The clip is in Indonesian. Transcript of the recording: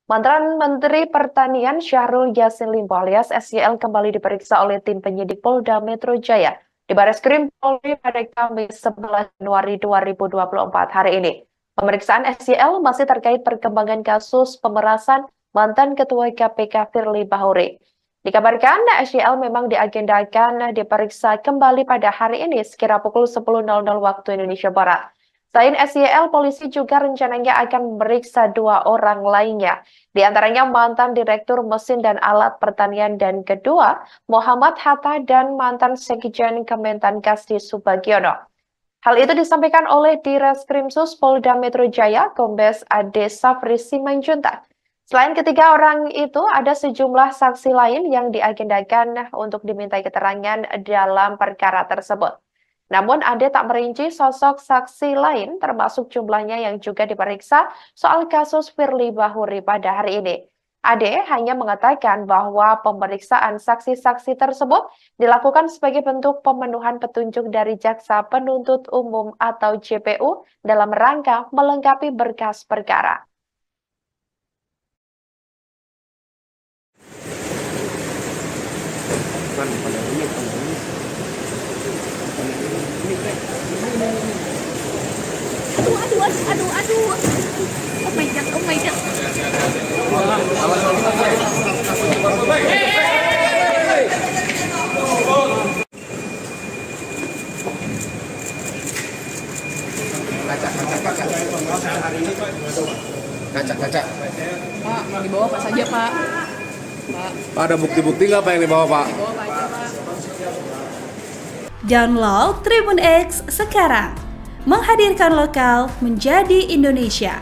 Mantan Menteri Pertanian Syahrul Yassin Limpo alias SYL kembali diperiksa oleh tim penyidik Polda Metro Jaya di Bareskrim Polri pada Kamis 11 Januari 2024 hari ini. Pemeriksaan SYL masih terkait perkembangan kasus pemerasan mantan Ketua KPK Firly Bahuri. Dikabarkan SYL memang diagendakan diperiksa kembali pada hari ini sekira pukul 10.00 waktu Indonesia Barat. Selain SYL, polisi juga rencananya akan memeriksa 2 orang lainnya, di antaranya mantan Direktur Mesin dan Alat Pertanian dan kedua, Muhammad Hatta dan mantan Sekjen Kementan Kasdi Subagiono. Hal itu disampaikan oleh Direskrimsus Polda Metro Jaya, Kombes Ade Safri Simanjuntak. Selain ketiga orang itu, ada sejumlah saksi lain yang diagendakan untuk dimintai keterangan dalam perkara tersebut. Namun Ade tak merinci sosok saksi lain termasuk jumlahnya yang juga diperiksa soal kasus Firly Bahuri pada hari ini. Ade hanya mengatakan bahwa pemeriksaan saksi-saksi tersebut dilakukan sebagai bentuk pemenuhan petunjuk dari Jaksa Penuntut Umum atau JPU dalam rangka melengkapi berkas perkara. Aduh. Oh my god. Kaca. Pak, mau dibawa apa saja, Pak? Pak, ada bukti-bukti nggak Pak yang dibawa, Pak? Dibawa apa aja, Pak? Download Tribun X sekarang. Menghadirkan lokal menjadi Indonesia.